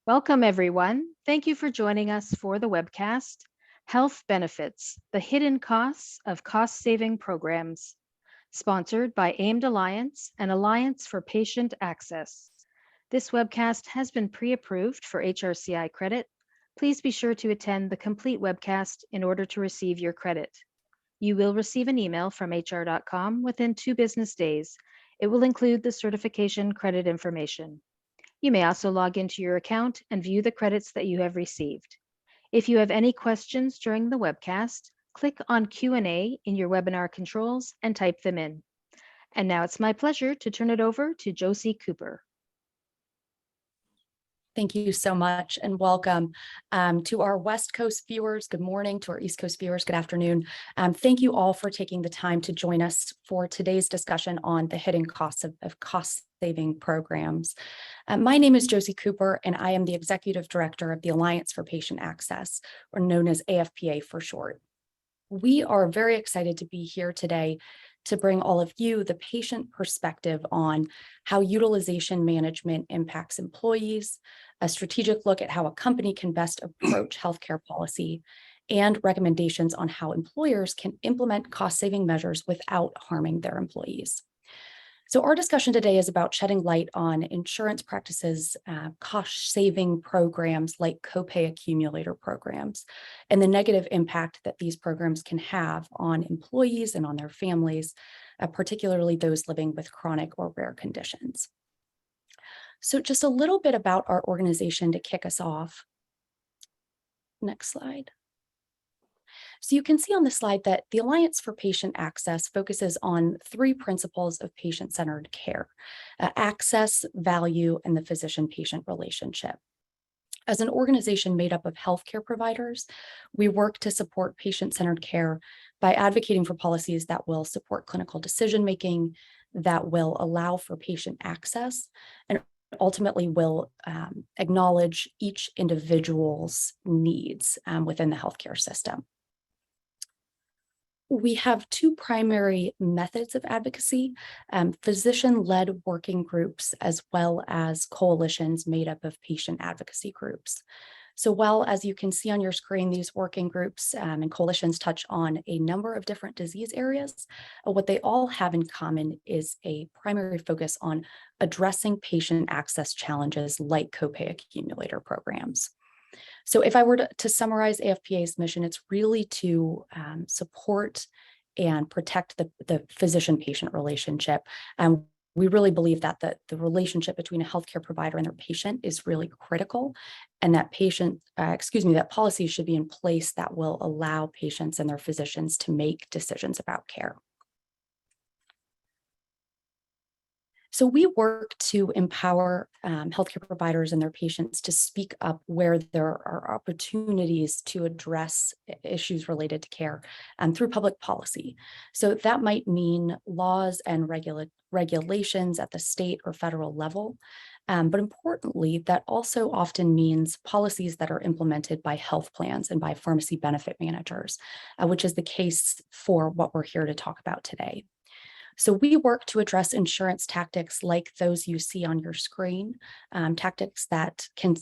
Welcome, everyone. Thank you for joining us for the webcast, Health Benefits, the Hidden Costs of Cost-Saving Programs, sponsored by AIMED Alliance and Alliance for Patient Access. This webcast has been pre-approved for HRCI credit. Please be sure to attend the complete webcast in order to receive your credit. You will receive an email from hr.com within 2 business days. It will include the certification credit information. You may also log into your account and view the credits that you have received. If you have any questions during the webcast, click on Q&A in your webinar controls and type them in. And now it's my pleasure to turn it over to Josie Cooper. Thank you so much and welcome to our West Coast viewers. Good morning. To our East Coast viewers, good afternoon. Thank you all for taking the time to join us for today's discussion on the hidden costs of cost-saving programs. My name is Josie Cooper, and I am the Executive Director of the Alliance for Patient Access, or known as AFPA for short. We are very excited to be here today to bring all of you the patient perspective on how utilization management impacts employees, a strategic look at how a company can best approach healthcare policy, and recommendations on how employers can implement cost-saving measures without harming their employees. So our discussion today is about shedding light on insurance practices, cost-saving programs like copay accumulator programs, and the negative impact that these programs can have on employees and on their families, particularly those living with chronic or rare conditions. So just a little bit about our organization to kick us off. Next slide. So you can see on the slide that the Alliance for Patient Access focuses on 3 principles of patient-centered care: access, value, and the physician-patient relationship. As an organization made up of healthcare providers, we work to support patient-centered care by advocating for policies that will support clinical decision-making, that will allow for patient access, and ultimately will acknowledge each individual's needs within the healthcare system. We have 2 primary methods of advocacy: physician-led working groups, as well as coalitions made up of patient advocacy groups. So while, as you can see on your screen, these working groups and coalitions touch on a number of different disease areas, what they all have in common is a primary focus on addressing patient access challenges like copay accumulator programs. So if I were to summarize AFPA's mission, it's really to support and protect the physician-patient relationship. We really believe that the relationship between a healthcare provider and their patient is really critical, and that that policies should be in place that will allow patients and their physicians to make decisions about care. So we work to empower healthcare providers and their patients to speak up where there are opportunities to address issues related to care through public policy. So that might mean laws and regulations at the state or federal level. But importantly, that also often means policies that are implemented by health plans and by pharmacy benefit managers, which is the case for what we're here to talk about today. So we work to address insurance tactics like those you see on your screen, tactics that can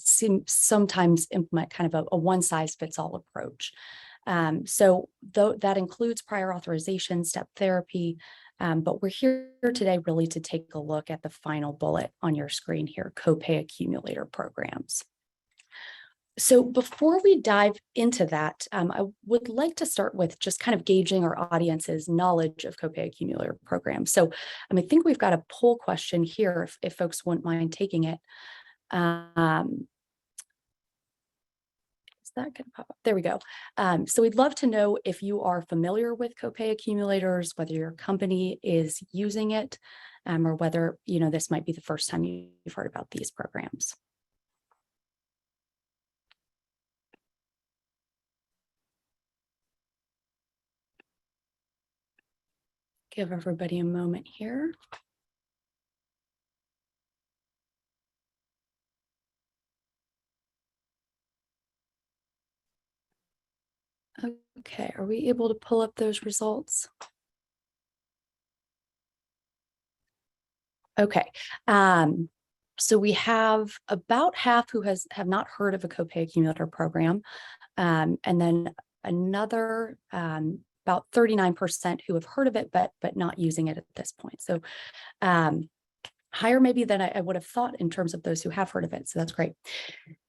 sometimes implement kind of a one-size-fits-all approach. So that includes prior authorization, step therapy, but we're here today really to take a look at the final bullet on your screen here: copay accumulator programs. So before we dive into that, I would like to start with just kind of gauging our audience's knowledge of copay accumulator programs. So I think we've got a poll question here if folks wouldn't mind taking it. Is that going to pop up? There we go. So we'd love to know if you are familiar with copay accumulators, whether your company is using it, or whether this might be the first time you've heard about these programs. Give everybody a moment here. Okay, are we able to pull up those results? Okay. So we have about half who have not heard of a copay accumulator program, and then another about 39% who have heard of it but not using it at this point. So higher maybe than I would have thought in terms of those who have heard of it. So that's great.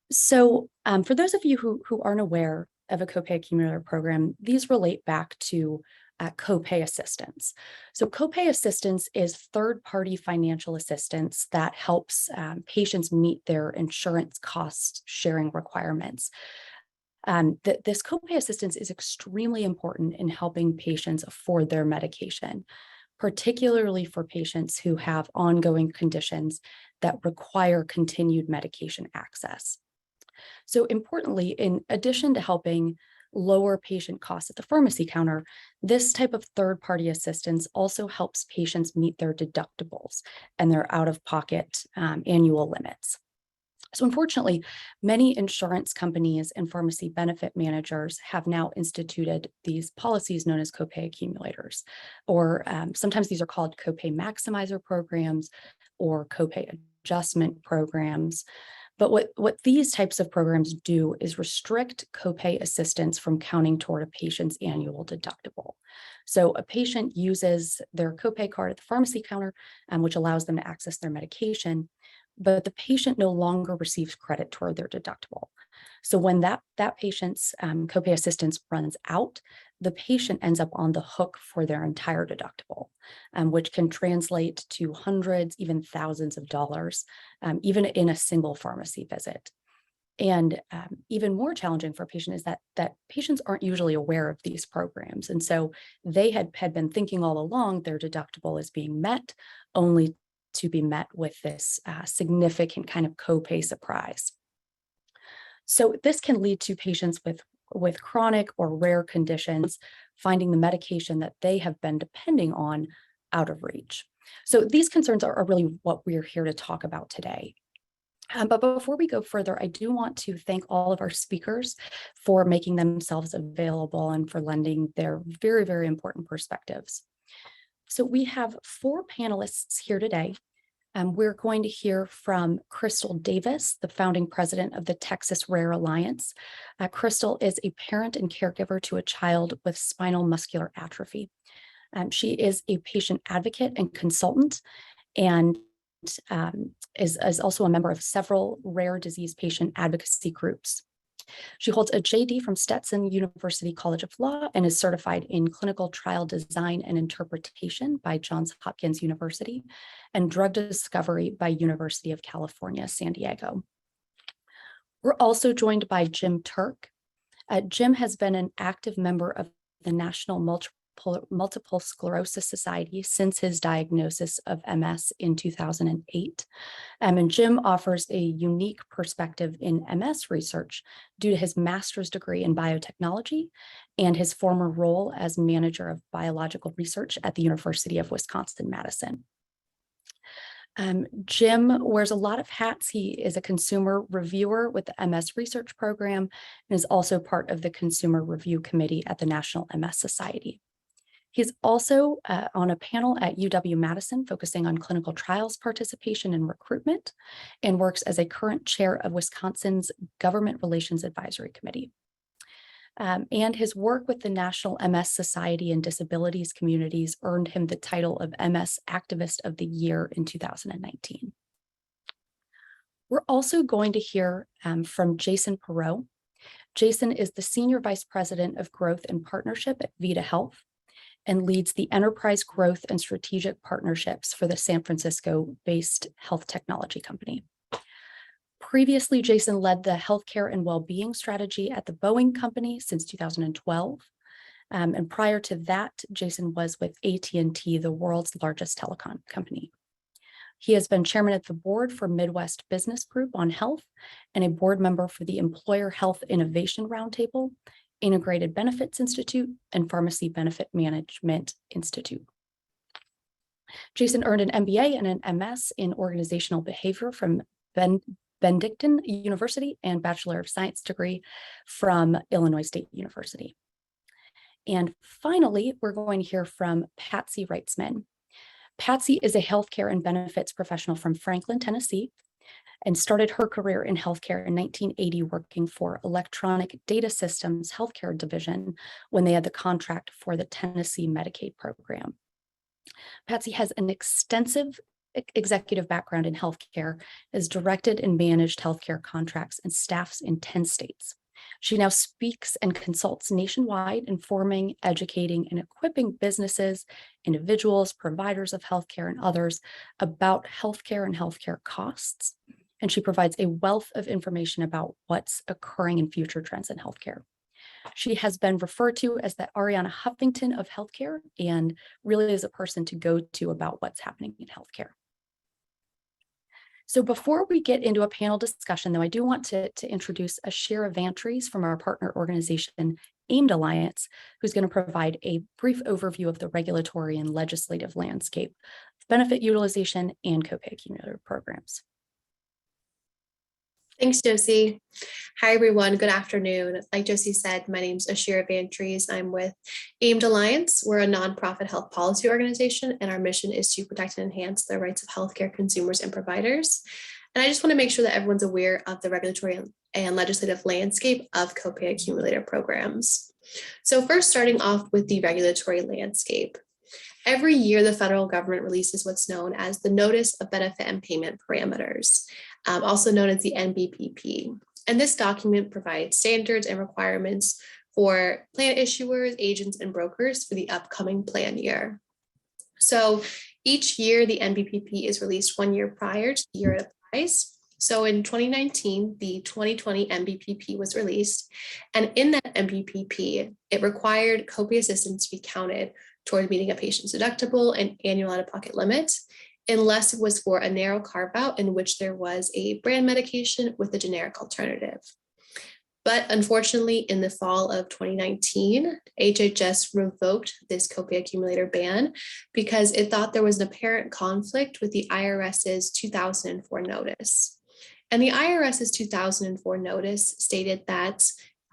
So for those of you who aren't aware of a copay accumulator program, these relate back to copay assistance. So copay assistance is third-party financial assistance that helps patients meet their insurance cost sharing requirements. This copay assistance is extremely important in helping patients afford their medication, particularly for patients who have ongoing conditions that require continued medication access. So importantly, in addition to helping lower patient costs at the pharmacy counter, this type of third-party assistance also helps patients meet their deductibles and their out-of-pocket annual limits. So unfortunately, many insurance companies and pharmacy benefit managers have now instituted these policies known as copay accumulators, or sometimes these are called copay maximizer programs or copay adjustment programs. But what these types of programs do is restrict copay assistance from counting toward a patient's annual deductible. So a patient uses their copay card at the pharmacy counter, which allows them to access their medication, but the patient no longer receives credit toward their deductible. So when that patient's copay assistance runs out, the patient ends up on the hook for their entire deductible, which can translate to hundreds, even thousands of dollars, even in a single pharmacy visit. And even more challenging for a patient is that patients aren't usually aware of these programs. And so they had been thinking all along their deductible is being met, only to be met with this significant kind of copay surprise. So this can lead to patients with chronic or rare conditions finding the medication that they have been depending on out of reach. So these concerns are really what we're here to talk about today. But before we go further, I do want to thank all of our speakers for making themselves available and for lending their very, very important perspectives. So we have 4 panelists here today. We're going to hear from Crystal Davis, the founding president of the Texas Rare Alliance. Crystal is a parent and caregiver to a child with spinal muscular atrophy. She is a patient advocate and consultant, and is also a member of several rare disease patient advocacy groups. She holds a JD from Stetson University College of Law and is certified in clinical trial design and interpretation by Johns Hopkins University and drug discovery by University of California, San Diego. We're also joined by Jim Turk. Jim has been an active member of the National Multiple Sclerosis Society since his diagnosis of MS in 2008. And Jim offers a unique perspective in MS research due to his master's degree in biotechnology and his former role as manager of biological research at the University of Wisconsin-Madison. Jim wears a lot of hats. He is a consumer reviewer with the MS Research Program and is also part of the Consumer Review Committee at the National MS Society. He's also on a panel at UW-Madison focusing on clinical trials participation and recruitment, and works as a current chair of Wisconsin's Government Relations Advisory Committee. And his work with the National MS Society and disabilities communities earned him the title of MS Activist of the Year in 2019. We're also going to hear from Jason Perot. Jason is the Senior Vice President of Growth and Partnership at Vita Health and leads the enterprise growth and strategic partnerships for the San Francisco-based health technology company. Previously, Jason led the healthcare and well-being strategy at the Boeing Company since 2012. And prior to that, Jason was with AT&T, the world's largest telecom company. He has been chairman of the board for Midwest Business Group on Health and a board member for the Employer Health Innovation Roundtable, Integrated Benefits Institute, and Pharmacy Benefit Management Institute. Jason earned an MBA and an MS in organizational behavior from Benedictine University and Bachelor of Science degree from Illinois State University. And finally, we're going to hear from Patsy Reitzman. Patsy is a healthcare and benefits professional from Franklin, Tennessee. and started her career in healthcare in 1980, working for Electronic Data Systems Healthcare Division when they had the contract for the Tennessee Medicaid program. Patsy has an extensive executive background in healthcare, has directed and managed healthcare contracts and staffs in 10 states. She now speaks and consults nationwide, informing, educating, and equipping businesses, individuals, providers of healthcare, and others about healthcare and healthcare costs. And she provides a wealth of information about what's occurring in future trends in healthcare. She has been referred to as the Ariana Huffington of healthcare and really is a person to go to about what's happening in healthcare. So before we get into a panel discussion, though, I do want to introduce Ashira Vantries from our partner organization, AIMED Alliance, who's going to provide a brief overview of the regulatory and legislative landscape, benefit utilization, and copay accumulator programs. Thanks, Josie. Hi, everyone. Good afternoon. Like Josie said, my name is Ashira Vantries. I'm with AIMED Alliance. We're a nonprofit health policy organization, and our mission is to protect and enhance the rights of healthcare consumers and providers. And I just want to make sure that everyone's aware of the regulatory and legislative landscape of copay accumulator programs. So first, starting off with the regulatory landscape. Every year, the federal government releases what's known as the Notice of Benefit and Payment Parameters, also known as the NBPP. And this document provides standards and requirements for plan issuers, agents, and brokers for the upcoming plan year. So each year, the NBPP is released 1 year prior to the year it applies. So in 2019, the 2020 NBPP was released. And in that NBPP, it required copay assistance to be counted toward meeting a patient's deductible and annual out-of-pocket limit, unless it was for a narrow carve-out in which there was a brand medication with a generic alternative. But unfortunately, in the fall of 2019, HHS revoked this copay accumulator ban because it thought there was an apparent conflict with the IRS's 2004 notice. And the IRS's 2004 notice stated that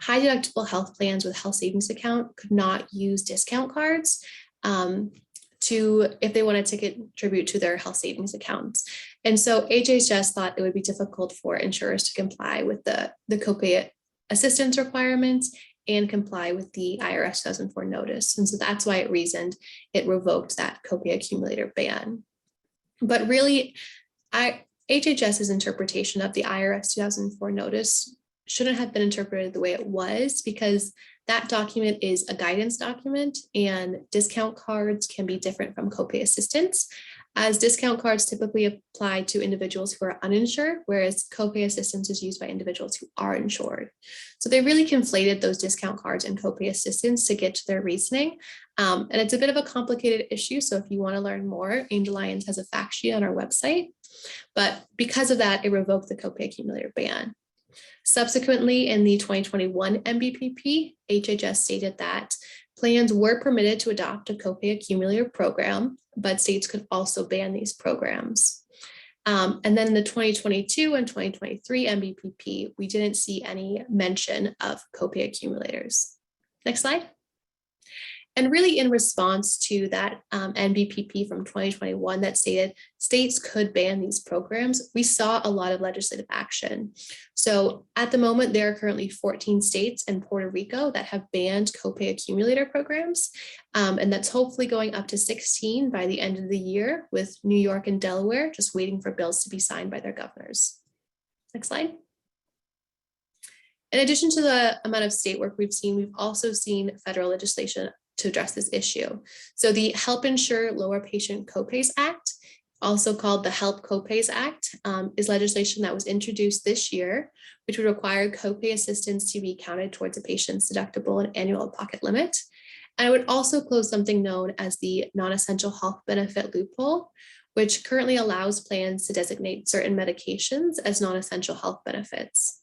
high deductible health plans with health savings account could not use discount cards if they wanted to contribute to their health savings accounts. And so HHS thought it would be difficult for insurers to comply with the copay assistance requirements and comply with the IRS 2004 notice. And so that's why it revoked that copay accumulator ban. But really, HHS's interpretation of the IRS 2004 notice shouldn't have been interpreted the way it was, because that document is a guidance document, and discount cards can be different from copay assistance, as discount cards typically apply to individuals who are uninsured, whereas copay assistance is used by individuals who are insured. So they really conflated those discount cards and copay assistance to get to their reasoning. And it's a bit of a complicated issue. So if you want to learn more, AIMED Alliance has a fact sheet on our website. But because of that, it revoked the copay accumulator ban. Subsequently, in the 2021 NBPP, HHS stated that plans were permitted to adopt a copay accumulator program, but states could also ban these programs. And then in the 2022 and 2023 NBPP, we didn't see any mention of copay accumulators. Next slide. And really, in response to that NBPP from 2021 that stated states could ban these programs, we saw a lot of legislative action. So at the moment, there are currently 14 states and Puerto Rico that have banned copay accumulator programs. And that's hopefully going up to 16 by the end of the year, with New York and Delaware just waiting for bills to be signed by their governors. Next slide. In addition to the amount of state work we've also seen federal legislation to address this issue. So the Help Insure Lower Patient Copays Act, also called the Help Copays Act, is legislation that was introduced this year, which would require copay assistance to be counted towards a patient's deductible and annual pocket limit. And it would also close something known as the non-essential health benefit loophole, which currently allows plans to designate certain medications as non-essential health benefits.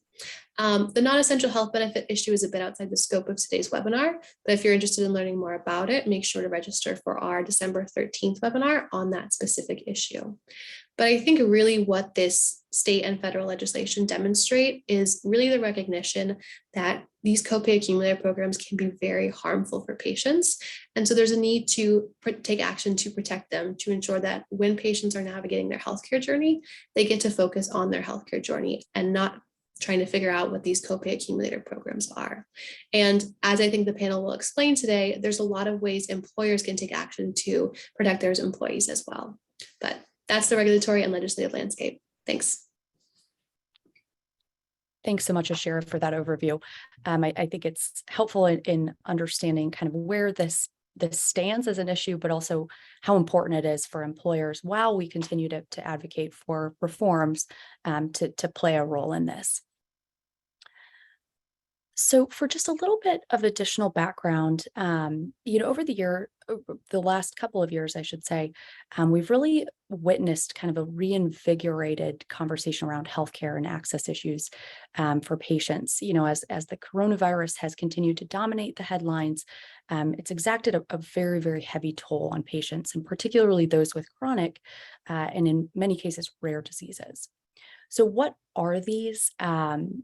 The non-essential health benefit issue is a bit outside the scope of today's webinar, but if you're interested in learning more about it, make sure to register for our December 13th webinar on that specific issue. But I think really what this state and federal legislation demonstrate is really the recognition that these copay accumulator programs can be very harmful for patients. And so there's a need to take action to protect them, to ensure that when patients are navigating their healthcare journey, they get to focus on their healthcare journey and not trying to figure out what these copay accumulator programs are. And as I think the panel will explain today, there's a lot of ways employers can take action to protect their employees as well. But that's the regulatory and legislative landscape. Thanks. Thanks so much, Ashira, for that overview. I think it's helpful in understanding kind of where this stands as an issue, but also how important it is for employers while we continue to advocate for reforms to play a role in this. So for just a little bit of additional background, over the last couple of years, I should say, we've really witnessed kind of a reinvigorated conversation around healthcare and access issues for patients. As the coronavirus has continued to dominate the headlines, it's exacted a very, very heavy toll on patients, and particularly those with chronic and in many cases, rare diseases. So what are these?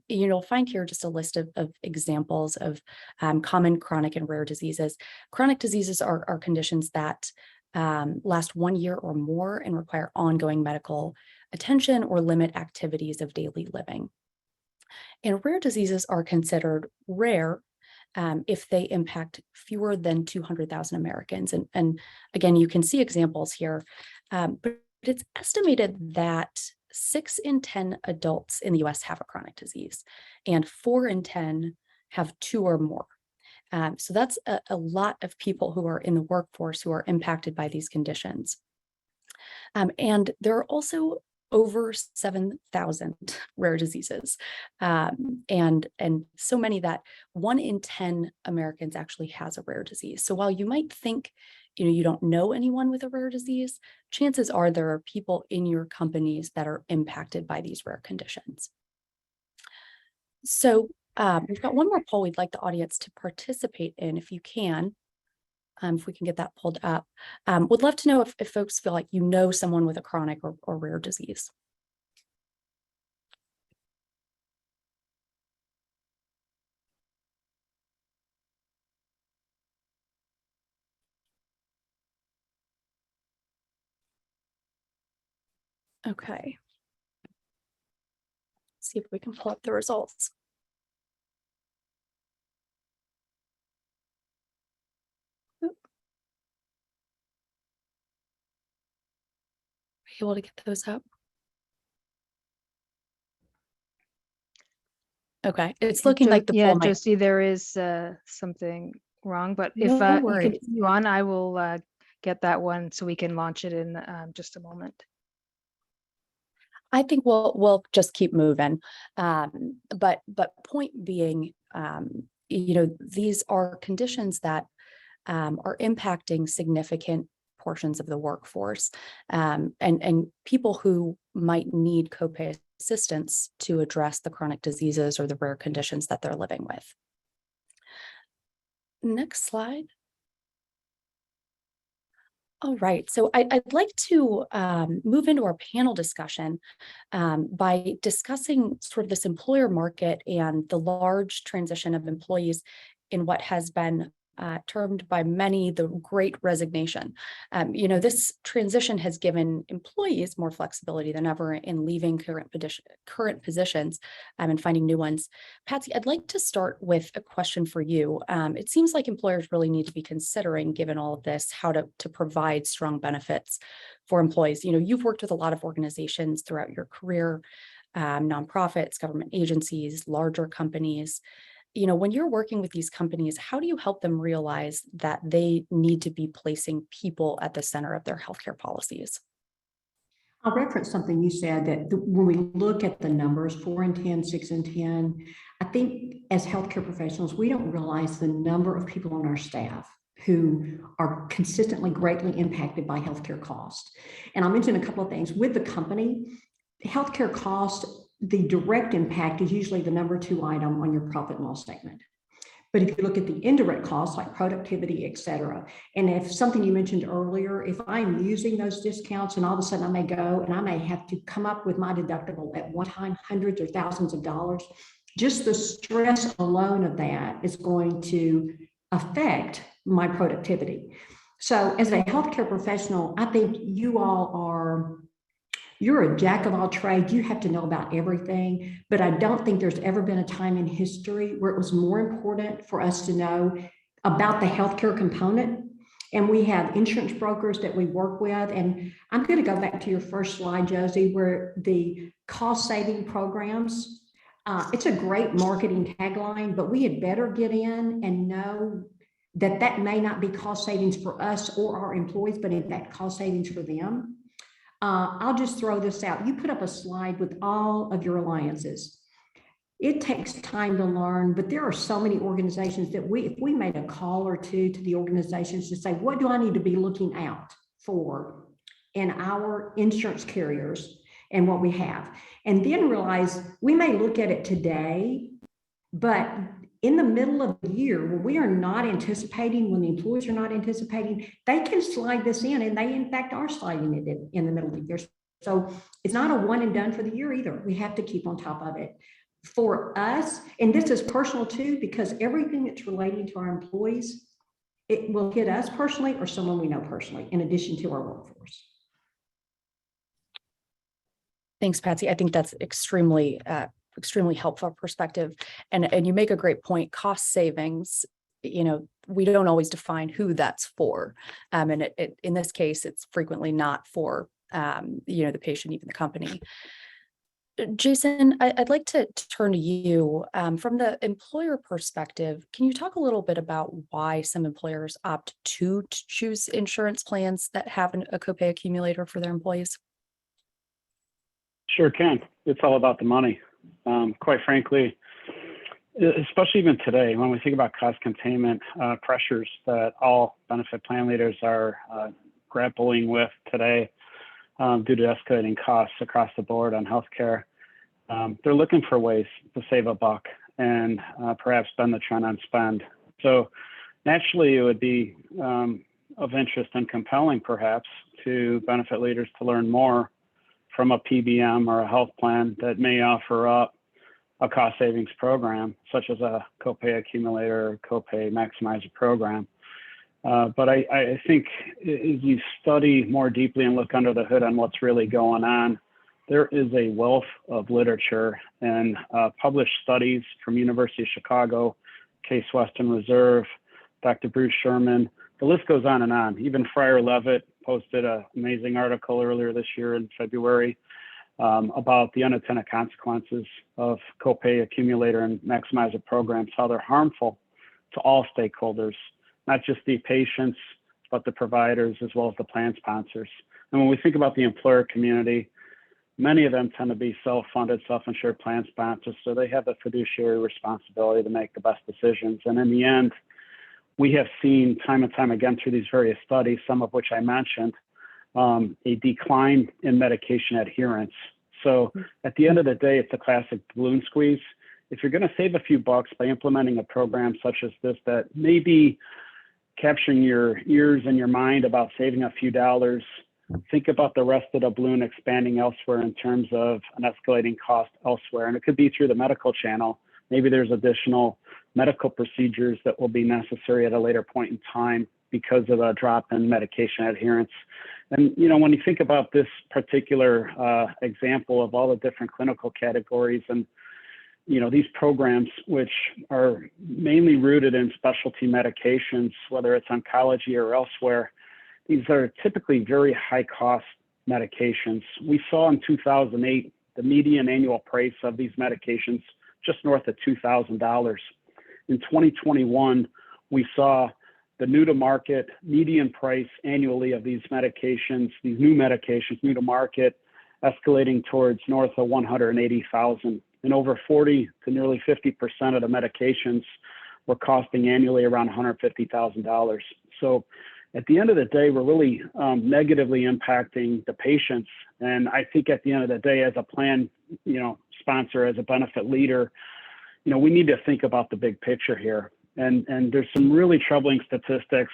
You'll find here just a list of examples of common chronic and rare diseases. Chronic diseases are conditions that last 1 year or more and require ongoing medical attention or limit activities of daily living. And rare diseases are considered rare if they impact fewer than 200,000 Americans. And again, you can see examples here, but it's estimated that 6 in 10 adults in the US have a chronic disease, and 4 in 10 have 2 or more. So that's a lot of people who are in the workforce who are impacted by these conditions. And there are also over 7,000 rare diseases, and so many that 1 in 10 Americans actually has a rare disease. So while you might think you don't know anyone with a rare disease, chances are there are people in your companies that are impacted by these rare conditions. So we've got one more poll we'd like the audience to participate in, if you can, if we can get that pulled up. Would love to know if folks feel like someone with a chronic or rare disease. Okay. Let's see if we can pull up the results. Are you able to get those up? Okay, it's looking like the poll might. Josie, there is something wrong, but if No you worries. continue on, I will get that one so we can launch it in just a moment. I think we'll just keep moving. But point being, these are conditions that are impacting significant portions of the workforce, and people who might need copay assistance to address the chronic diseases or the rare conditions that they're living with. Next slide. All right, so I'd like to move into our panel discussion by discussing sort of this employer market and the large transition of employees in what has been termed by many the Great Resignation. This transition has given employees more flexibility than ever in leaving current positions and finding new ones. Patsy, I'd like to start with a question for you. It seems like employers really need to be considering, given all of this, how to provide strong benefits for employees. You've worked with a lot of organizations throughout your career, nonprofits, government agencies, larger companies. When you're working with these companies, how do you help them realize that they need to be placing people at the center of their healthcare policies? I'll reference something you said that when we look at the numbers, 4 in 10, 6 in 10, I think as healthcare professionals, we don't realize the number of people on our staff who are consistently greatly impacted by healthcare costs. And I'll mention a couple of things. With the company, healthcare costs the direct impact is usually the number 2 item on your profit and loss statement. But if you look at the indirect costs like productivity, et cetera, and if something you mentioned earlier, if I'm using those discounts and all of a sudden I may go and I may have to come up with my deductible at one time, hundreds or thousands of dollars, just the stress alone of that is going to affect my productivity. So as a healthcare professional, I think you're a jack of all trades. You have to know about everything, but I don't think there's ever been a time in history where it was more important for us to know about the healthcare component. And we have insurance brokers that we work with. And I'm going to go back to your first slide, Josie, where the cost saving programs, it's a great marketing tagline, but we had better get in and know that that may not be cost savings for us or our employees, but in fact, cost savings for them. I'll just throw this out. You put up a slide with all of your alliances. It takes time to learn, but there are so many organizations that if we made a call or two to the organizations to say, what do I need to be looking out for in our insurance carriers and what we have? And then realize we may look at it today, but in the middle of the year, when we are not anticipating, when the employees are not anticipating, they can slide this in, and they in fact are sliding it in the middle of the year. So it's not a one and done for the year either. We have to keep on top of it. For us, and this is personal too, because everything that's relating to our employees, it will hit us personally or someone we know personally, in addition to our workforce. Thanks, Patsy. I think that's extremely helpful perspective. And you make a great point. Cost savings, we don't always define who that's for. And in this case, it's frequently not for, the patient, even the company. Jason, I'd like to turn to you. From the employer perspective, can you talk a little bit about why some employers opt to choose insurance plans that have a copay accumulator for their employees? Sure can. It's all about the money. Quite frankly, especially even today, when we think about cost containment pressures that all benefit plan leaders are grappling with today due to escalating costs across the board on healthcare, they're looking for ways to save a buck and perhaps bend the trend on spend. So naturally, it would be of interest and compelling, perhaps, to benefit leaders to learn more from a PBM or a health plan that may offer up a cost savings program, such as a copay accumulator or copay maximizer program. But I think as you study more deeply and look under the hood on what's really going on, there is a wealth of literature and published studies from University of Chicago, Case Western Reserve, Dr. Bruce Sherman. The list goes on and on. Even Friar Levitt posted an amazing article earlier this year in February about the unintended consequences of copay accumulator and maximizer programs, how they're harmful to all stakeholders, not just the patients, but the providers as well as the plan sponsors. And when we think about the employer community, many of them tend to be self-funded, self-insured plan sponsors, so they have the fiduciary responsibility to make the best decisions. And in the end, we have seen time and time again through these various studies, some of which I mentioned, a decline in medication adherence. So at the end of the day, it's a classic balloon squeeze. If you're going to save a few bucks by implementing a program such as this that may be capturing your ears and your mind about saving a few dollars, think about the rest of the balloon expanding elsewhere in terms of an escalating cost elsewhere. And it could be through the medical channel. Maybe there's additional medical procedures that will be necessary at a later point in time because of a drop in medication adherence. And, when you think about this particular example of all the different clinical categories and, these programs, which are mainly rooted in specialty medications, whether it's oncology or elsewhere, these are typically very high cost medications. We saw in 2008, the median annual price of these medications just north of $2,000. In 2021, we saw the new to market median price annually of these medications, these new medications, new to market, escalating towards north of $180,000. And over 40 to nearly 50% of the medications were costing annually around $150,000. So at the end of the day, we're really negatively impacting the patients. And I think at the end of the day, as a plan, sponsor, as a benefit leader, we need to think about the big picture here. And there's some really troubling statistics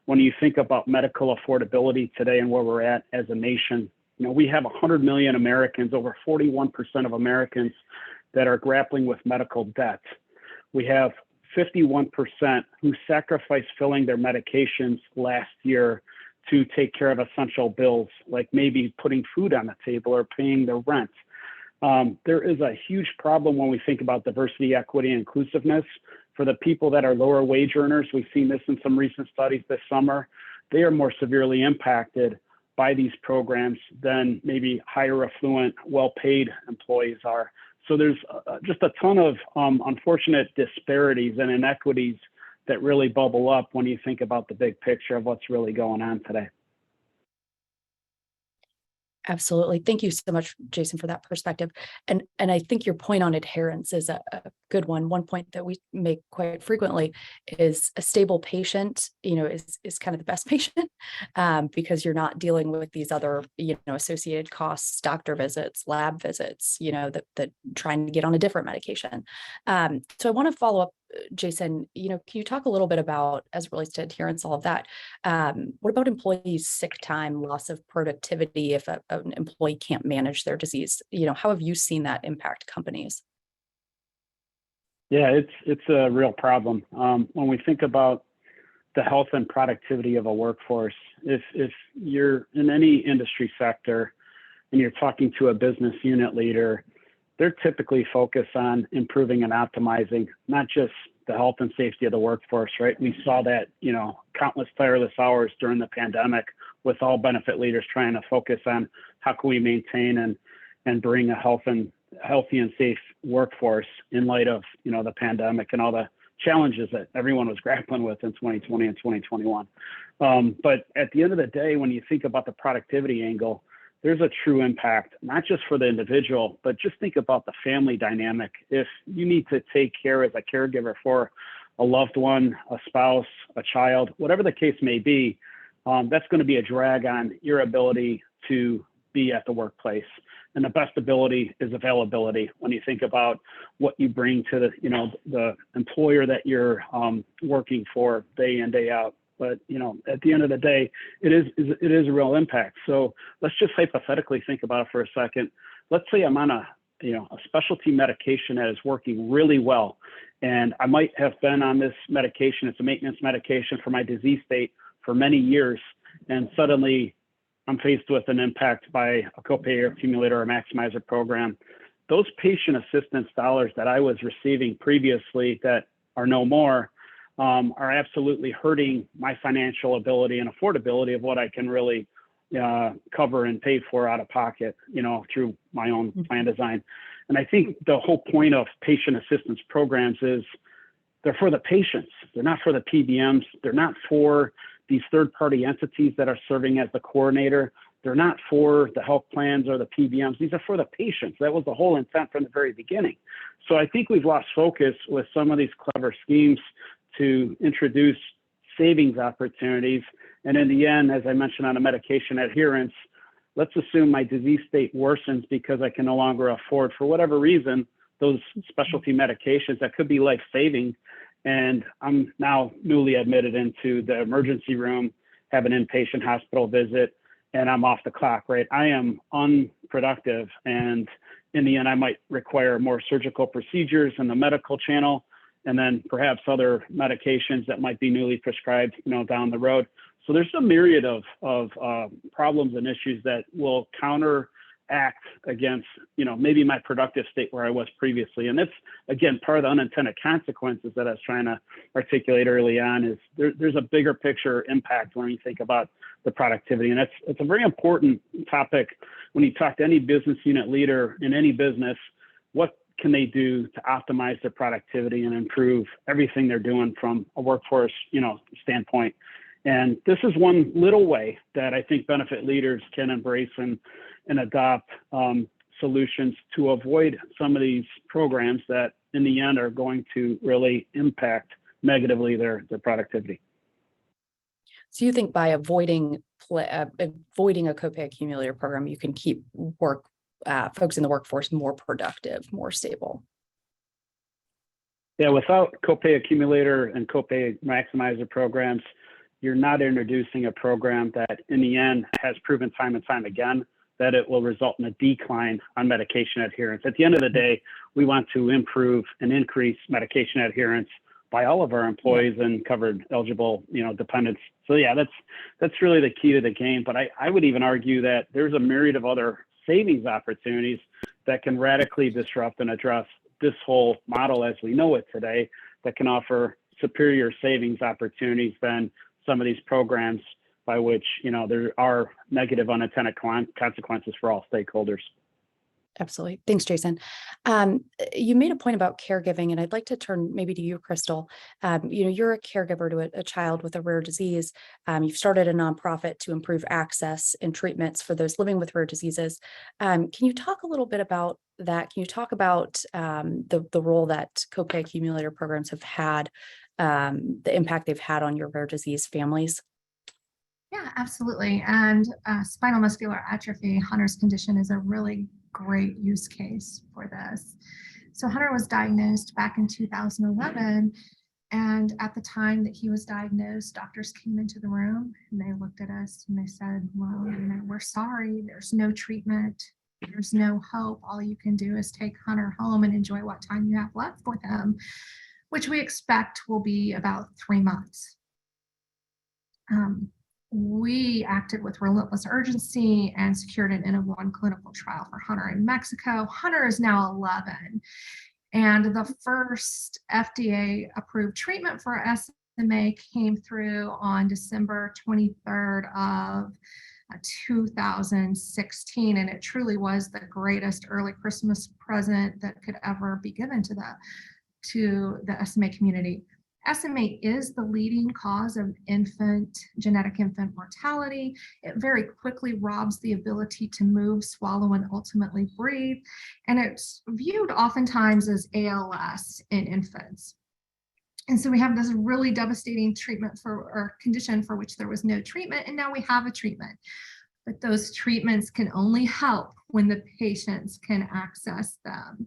when you think about medical affordability today and where we're at as a nation. We have 100 million Americans, over 41% of Americans that are grappling with medical debt. We have 51% who sacrificed filling their medications last year to take care of essential bills, like maybe putting food on the table or paying their rent. There is a huge problem when we think about diversity, equity, and inclusiveness. For the people that are lower wage earners, we've seen this in some recent studies this summer, they are more severely impacted by these programs than maybe higher affluent, well-paid employees are. So there's just a ton of unfortunate disparities and inequities that really bubble up when you think about the big picture of what's really going on today. Absolutely. Thank you so much, Jason, for that perspective. And I think your point on adherence is a good one. One point that we make quite frequently is a stable patient, is kind of the best patient, because you're not dealing with these other, associated costs, doctor visits, lab visits, that trying to get on a different medication. So I want to follow up, Jason, can you talk a little bit about, as it relates to adherence, all of that? What about employees' sick time, loss of productivity if an employee can't manage their disease? How have you seen that impact companies? Yeah, it's a real problem. When we think about the health and productivity of a workforce, if you're in any industry sector and you're talking to a business unit leader, they're typically focused on improving and optimizing not just the health and safety of the workforce, right? We saw that, countless tireless hours during the pandemic with all benefit leaders trying to focus on how can we maintain and bring a healthy and safe workforce in light of, the pandemic and all the challenges that everyone was grappling with in 2020 and 2021. But at the end of the day, when you think about the productivity angle, there's a true impact, not just for the individual, but just think about the family dynamic. If you need to take care as a caregiver for a loved one, a spouse, a child, whatever the case may be, that's going to be a drag on your ability to be at the workplace. And the best ability is availability. When you think about what you bring to the employer that you're working for day in, day out. But at the end of the day, it is a real impact. So let's just hypothetically think about it for a second. Let's say I'm on a specialty medication that is working really well, and I might have been on this medication. It's a maintenance medication for my disease state for many years, and suddenly I'm faced with an impact by a copay or accumulator or maximizer program. Those patient assistance dollars that I was receiving previously that are no more are absolutely hurting my financial ability and affordability of what I can really cover and pay for out of pocket, through my own plan design. And I think the whole point of patient assistance programs is they're for the patients. They're not for the PBMs. They're not for these third-party entities that are serving as the coordinator. They're not for the health plans or the PBMs. These are for the patients. That was the whole intent from the very beginning. So I think we've lost focus with some of these clever schemes to introduce savings opportunities. And in the end, as I mentioned on a medication adherence, let's assume my disease state worsens because I can no longer afford, for whatever reason, those specialty medications that could be life-saving. And I'm now newly admitted into the emergency room, have an inpatient hospital visit, and I'm off the clock, right? I am unproductive. And in the end, I might require more surgical procedures in the medical channel, and then perhaps other medications that might be newly prescribed, down the road. So there's a myriad of problems and issues that will counteract against, maybe my productive state where I was previously. And that's, again, part of the unintended consequences that I was trying to articulate early on is there's a bigger picture impact when you think about the productivity. And it's a very important topic when you talk to any business unit leader in any business. What can they do to optimize their productivity and improve everything they're doing from a workforce, standpoint? And this is one little way that I think benefit leaders can embrace and adopt solutions to avoid some of these programs that in the end are going to really impact negatively their productivity. So you think by avoiding a copay accumulator program, you can keep work folks in the workforce more productive, more stable. Yeah, without copay accumulator and copay maximizer programs, you're not introducing a program that in the end has proven time and time again that it will result in a decline on medication adherence. At the end of the day, we want to improve and increase medication adherence by all of our employees and covered eligible, dependents. So yeah, that's really the key to the game. But I would even argue that there's a myriad of other savings opportunities that can radically disrupt and address this whole model as we know it today, that can offer superior savings opportunities than some of these programs by which, there are negative unintended consequences for all stakeholders. Absolutely. Thanks, Jason. You made a point about caregiving, and I'd like to turn maybe to you, Crystal. You're a caregiver to a child with a rare disease. You've started a nonprofit to improve access and treatments for those living with rare diseases. Can you talk a little bit about that? Can you talk about the role that copay accumulator programs have had, the impact they've had on your rare disease families? Yeah, absolutely. And spinal muscular atrophy, Hunter's condition, is a really great use case for this. So Hunter was diagnosed back in 2011. And at the time that he was diagnosed, doctors came into the room and they looked at us and they said, well, we're sorry, there's no treatment, there's no hope. All you can do is take Hunter home and enjoy what time you have left with him, which we expect will be about 3 months. We acted with relentless urgency and secured an N-of-1 clinical trial for Hunter in Mexico. Hunter is now 11. And the first FDA-approved treatment for SMA came through on December 23rd of 2016. And it truly was the greatest early Christmas present that could ever be given to the SMA community. SMA is the leading cause of genetic infant mortality. It very quickly robs the ability to move, swallow, and ultimately breathe. And it's viewed oftentimes as ALS in infants. And so we have this really devastating condition for which there was no treatment, and now we have a treatment. But those treatments can only help when the patients can access them.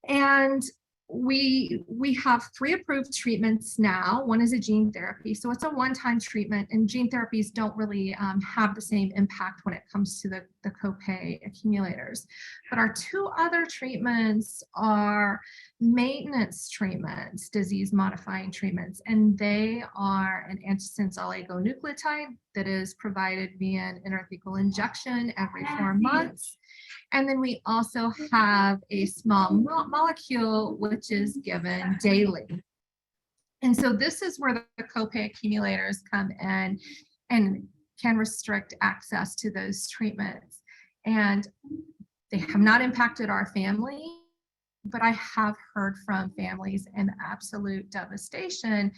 And we have 3 approved treatments now. One is a gene therapy. So it's a one-time treatment, and gene therapies don't really have the same impact when it comes to the copay accumulators. But our 2 other treatments are maintenance treatments, disease-modifying treatments, and they are an antisense oligonucleotide that is provided via an intrathecal injection every 4 months. And then we also have a small molecule, which is given daily. And so this is where the copay accumulators come in and can restrict access to those treatments. And they have not impacted our family, but I have heard from families in absolute devastation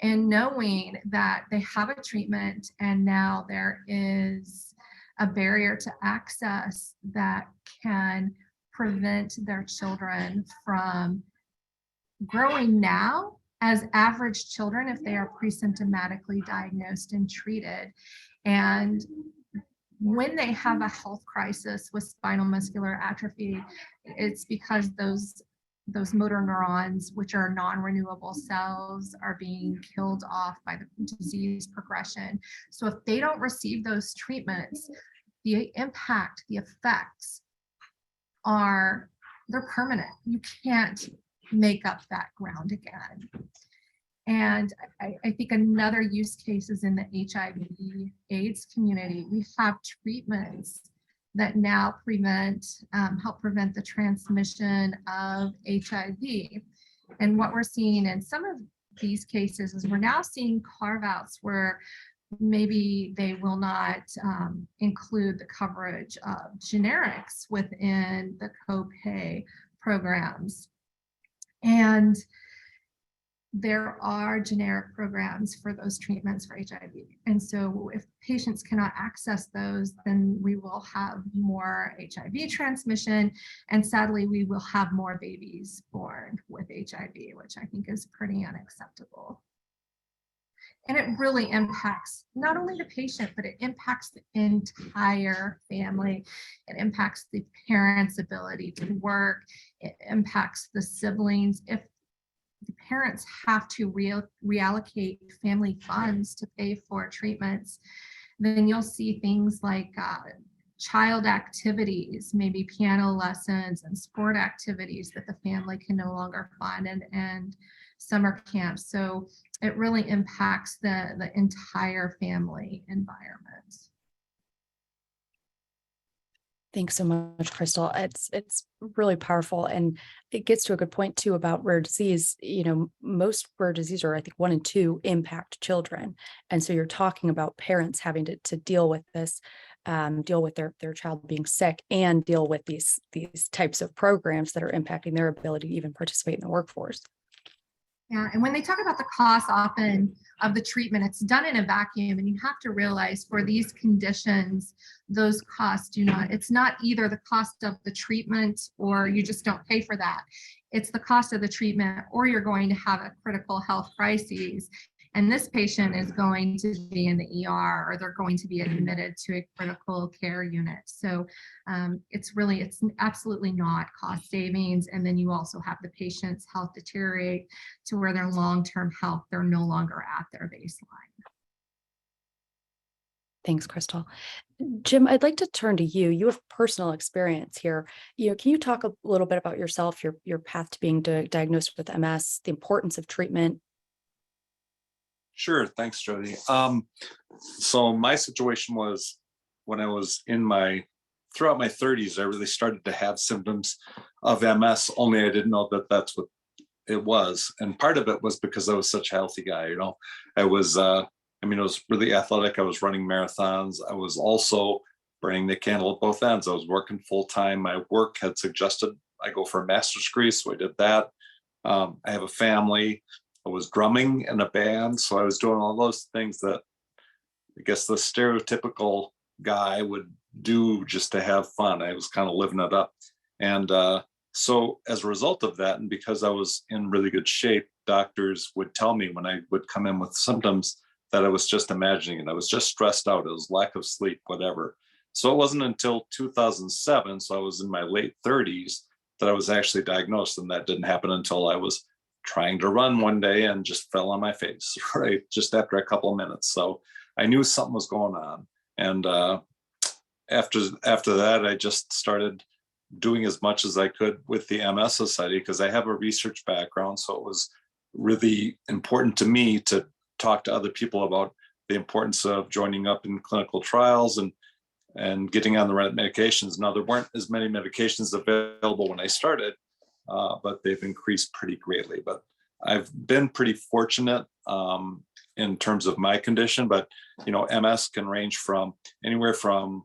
in knowing that they have a treatment and now there is a barrier to access that can prevent their children from growing now as average children if they are pre-symptomatically diagnosed and treated. And when they have a health crisis with spinal muscular atrophy, it's because those motor neurons, which are non-renewable cells, are being killed off by the disease progression. So if they don't receive those treatments, the impact, the effects they're permanent. You can't make up that ground again. And I think another use case is in the HIV/AIDS community. We have treatments that now help prevent the transmission of HIV. And what we're seeing in some of these cases is we're now seeing carve-outs where maybe they will not include the coverage of generics within the copay programs. And there are generic programs for those treatments for HIV. And so if patients cannot access those, then we will have more HIV transmission. And sadly, we will have more babies born with HIV, which I think is pretty unacceptable. And it really impacts not only the patient, but it impacts the entire family. It impacts the parents' ability to work. It impacts the siblings. If the parents have to reallocate family funds to pay for treatments, then you'll see things like child activities, maybe piano lessons and sport activities that the family can no longer fund, and summer camps. So it really impacts the entire family environment. Thanks so much, Crystal. It's really powerful, and it gets to a good point too about rare disease. Most rare disease, or I think 1 in 2, impact children, and so you're talking about parents having to deal with this, deal with their child being sick, and deal with these types of programs that are impacting their ability to even participate in the workforce. Yeah, and when they talk about the cost often of the treatment, it's done in a vacuum, and you have to realize for these conditions, those costs it's not either the cost of the treatment or you just don't pay for that. It's the cost of the treatment, or you're going to have a critical health crisis, and this patient is going to be in the ER, or they're going to be admitted to a critical care unit. So it's absolutely not cost savings. And then you also have the patient's health deteriorate to where their long-term health, they're no longer at their baseline. Thanks, Crystal. Jim, I'd like to turn to you. You have personal experience here. Can you talk a little bit about yourself, your path to being diagnosed with MS, the importance of treatment? Sure. Thanks, Jody. So my situation was when I was throughout my 30s, I really started to have symptoms of MS, only I didn't know that that's what it was. And part of it was because I was such a healthy guy. I was, I was really athletic. I was running marathons. I was also burning the candle at both ends. I was working full time. My work had suggested I go for a master's degree, so I did that. I have a family. I was drumming in a band, so I was doing all those things that I guess the stereotypical guy would do just to have fun. I was kind of living it up. And so as a result of that, and because I was in really good shape, doctors would tell me when I would come in with symptoms that I was just imagining it. I was just stressed out. It was lack of sleep, whatever. So it wasn't until 2007, so I was in my late 30s, that I was actually diagnosed. And that didn't happen until I was trying to run one day and just fell on my face, right? Just after a couple of minutes. So I knew something was going on. And after that, I just started doing as much as I could with the MS Society, because I have a research background. So it was really important to me to talk to other people about the importance of joining up in clinical trials and getting on the right medications. Now, there weren't as many medications available when I started, but they've increased pretty greatly. But I've been pretty fortunate in terms of my condition. But MS can range from anywhere from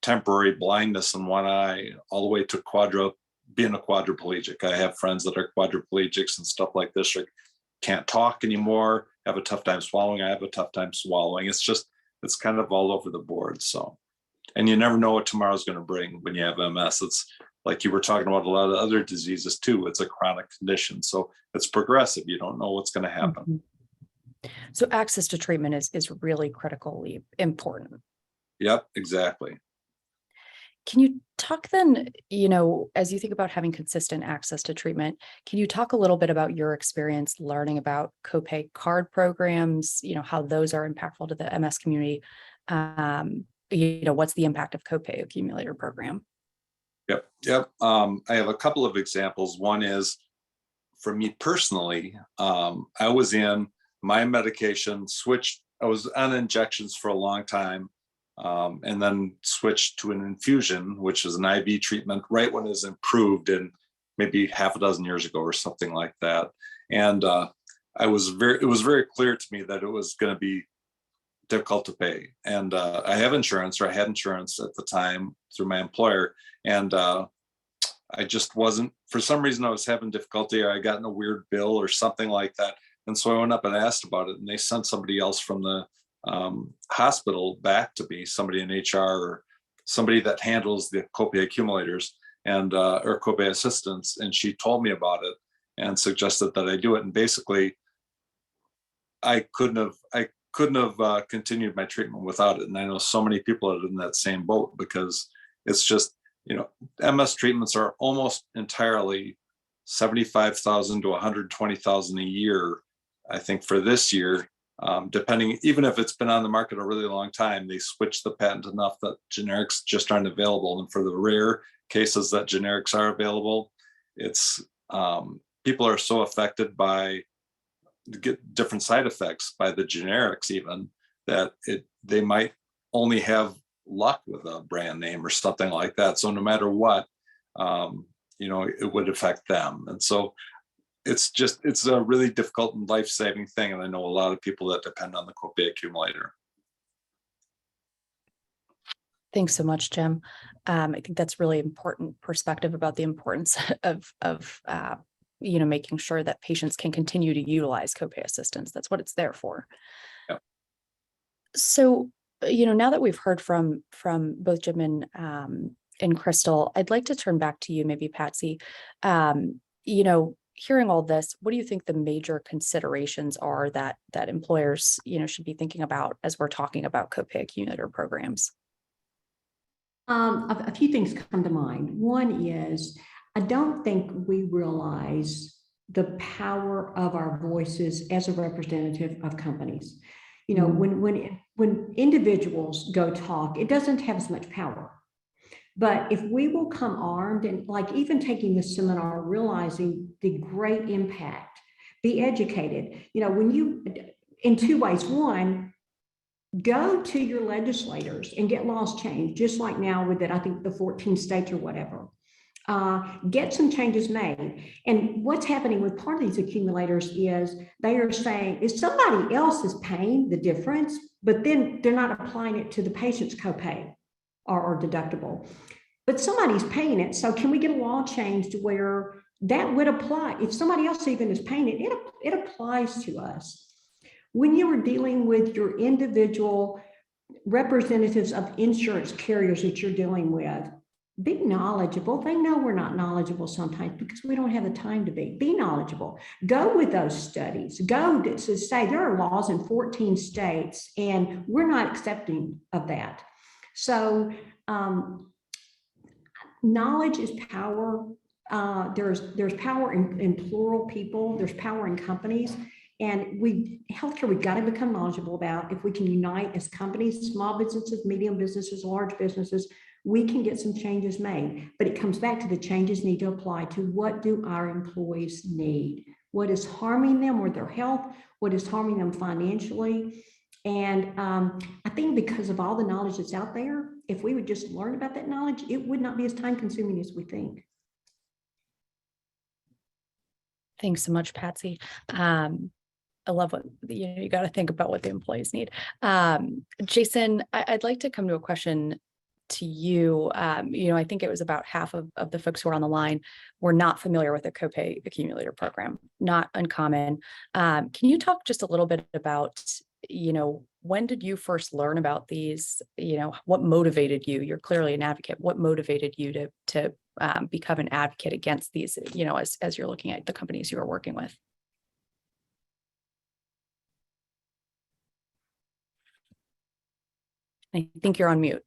temporary blindness in one eye all the way to being a quadriplegic. I have friends that are quadriplegics and stuff like this, or can't talk anymore, have a tough time swallowing. I have a tough time swallowing. It's kind of all over the board. So, and you never know what tomorrow's going to bring when you have MS. It's like you were talking about a lot of other diseases too. It's a chronic condition. So it's progressive. You don't know what's going to happen. So access to treatment is really critically important. Yep, exactly. Can you talk then, as you think about having consistent access to treatment, can you talk a little bit about your experience learning about copay card programs, how those are impactful to the MS community? What's the impact of copay accumulator program? Yep. I have a couple of examples. One is, for me personally, I was in my medication switched. I was on injections for a long time. And then switched to an infusion, which is an IV treatment, right when it was improved in maybe half a dozen years ago or something like that. And it was very clear to me that it was going to be difficult to pay. And I had insurance at the time through my employer. And I just wasn't, for some reason, I was having difficulty, or I got in a weird bill or something like that. And so I went up and asked about it, and they sent somebody else from the hospital back to me, somebody in HR or somebody that handles the copay accumulators and or copay assistance, and she told me about it and suggested that I do it. And basically, I couldn't have continued my treatment without it. And I know so many people are in that same boat, because it's just, MS treatments are almost entirely 75,000 to 120,000 a year. I think for this year, depending, even if it's been on the market a really long time, they switch the patent enough that generics just aren't available. And for the rare cases that generics are available, it's people are so affected by different side effects by the generics, even that they might only have luck with a brand name or something like that. So no matter what, it would affect them. And so it's a really difficult and life-saving thing. And I know a lot of people that depend on the copay accumulator. Thanks so much, Jim. I think that's really important perspective about the importance of making sure that patients can continue to utilize copay assistance. That's what it's there for. Yep. So, now that we've heard from both Jim and Crystal, I'd like to turn back to you, maybe Patsy. Hearing all this, what do you think the major considerations are that employers, should be thinking about as we're talking about copay accumulator programs? A few things come to mind. One is, I don't think we realize the power of our voices as a representative of companies. When individuals go talk, it doesn't have as much power. But if we will come armed, and like even taking this seminar, realizing the great impact, be educated, in two ways. One, go to your legislators and get laws changed, just like now with it, I think the 14 states or whatever. Get some changes made. And what's happening with part of these accumulators is they are saying, if somebody else is paying the difference, but then they're not applying it to the patient's copay or deductible, but somebody's paying it. So can we get a law changed where that would apply? If somebody else even is paying it, it applies to us. When you are dealing with your individual representatives of insurance carriers that you're dealing with, be knowledgeable. They know we're not knowledgeable sometimes because we don't have the time to be. Be knowledgeable. Go with those studies. Go to say there are laws in 14 states and we're not accepting of that. So knowledge is power. There's power in plural people. There's power in companies. And healthcare, we've got to become knowledgeable about. If we can unite as companies, small businesses, medium businesses, large businesses, we can get some changes made. But it comes back to the changes need to apply to what do our employees need? What is harming them with their health? What is harming them financially? And I think because of all the knowledge that's out there, if we would just learn about that knowledge, it would not be as time consuming as we think. Thanks so much, Patsy. I love what you got to think about what the employees need. Jason, I'd like to come to a question to you. I think it was about half of the folks who are on the line were not familiar with the copay accumulator program. Not uncommon. Can you talk just a little bit about, when did you first learn about these? What motivated you? You're clearly an advocate. What motivated you to become an advocate against these? As you're looking at the companies you are working with. I think you're on mute.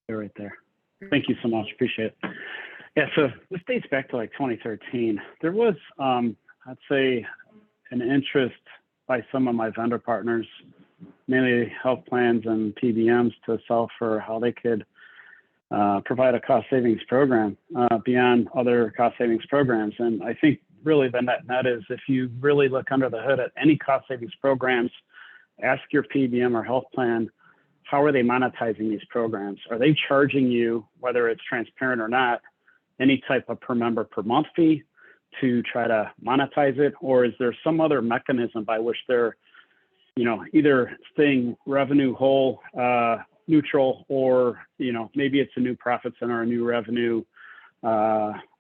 You're right there. Thank you so much. Appreciate it. Yeah, so this dates back to like 2013. There was, I'd say, an interest by some of my vendor partners, mainly health plans and PBMs, to sell for how they could provide a cost savings program beyond other cost savings programs. And I think really the net is, if you really look under the hood at any cost savings programs, ask your PBM or health plan, how are they monetizing these programs? Are they charging you, whether it's transparent or not, any type of per member per month fee to try to monetize it? Or is there some other mechanism by which they're, either staying revenue whole, neutral, or, maybe it's a new profit center, a new revenue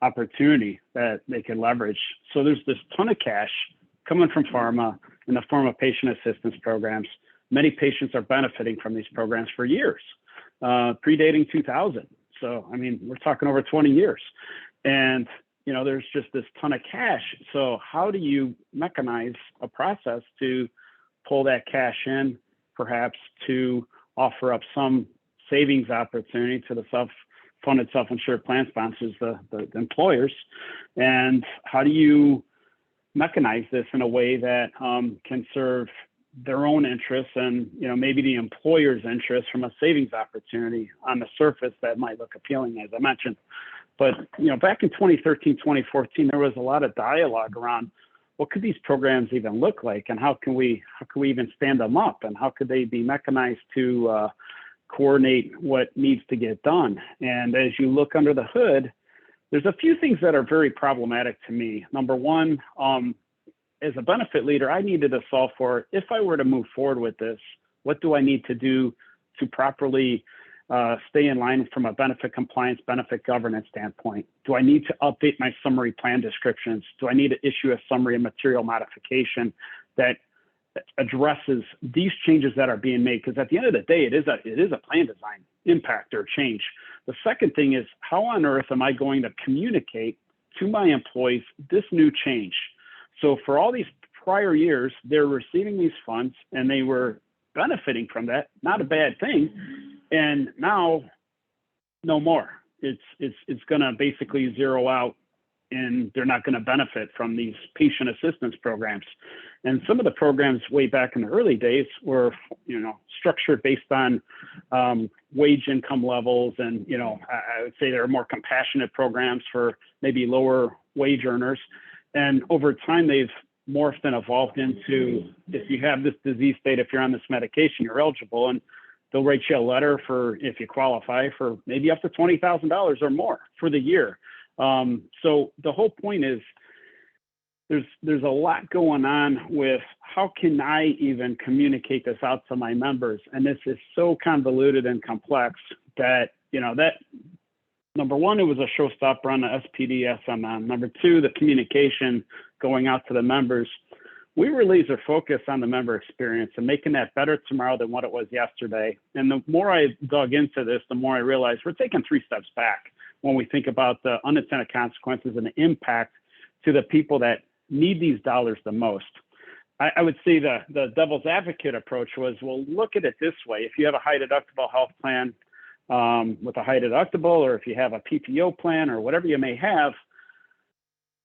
opportunity that they can leverage. So there's this ton of cash coming from pharma in the form of patient assistance programs. Many patients are benefiting from these programs for years, predating 2000. So, we're talking over 20 years. And there's just this ton of cash. So how do you mechanize a process to pull that cash in, perhaps to offer up some savings opportunity to the self-funded, self-insured plan sponsors, the employers? And how do you mechanize this in a way that can serve their own interests and, maybe the employer's interests from a savings opportunity on the surface that might look appealing, as I mentioned. But, back in 2013, 2014, there was a lot of dialogue around what could these programs even look like, and how can we even stand them up, and how could they be mechanized to coordinate what needs to get done. And as you look under the hood, there's a few things that are very problematic to me. Number one, as a benefit leader, I needed to solve for, if I were to move forward with this, what do I need to do to properly stay in line from a benefit compliance, benefit governance standpoint? Do I need to update my summary plan descriptions? Do I need to issue a summary and material modification that addresses these changes that are being made? Because at the end of the day, it is a plan design impact or change. The second thing is, how on earth am I going to communicate to my employees this new change? So for all these prior years, they're receiving these funds and they were benefiting from that, not a bad thing. And now, no more. It's going to basically zero out, and they're not going to benefit from these patient assistance programs. And some of the programs way back in the early days were, structured based on wage income levels. And, I would say there are more compassionate programs for maybe lower wage earners. And over time, they've morphed and evolved into, if you have this disease state, if you're on this medication, you're eligible, and they'll write you a letter for, if you qualify, for maybe up to $20,000 or more for the year. So the whole point is, there's a lot going on with how can I even communicate this out to my members? And this is so convoluted and complex that, that number one, it was a showstopper on the SPD SMM. Number two, the communication going out to the members. We were laser focused on the member experience and making that better tomorrow than what it was yesterday. And the more I dug into this, the more I realized we're taking 3 steps back when we think about the unintended consequences and the impact to the people that need these dollars the most. I would say the devil's advocate approach was, well, look at it this way. If you have a high deductible health plan with a high deductible, or if you have a PPO plan or whatever you may have,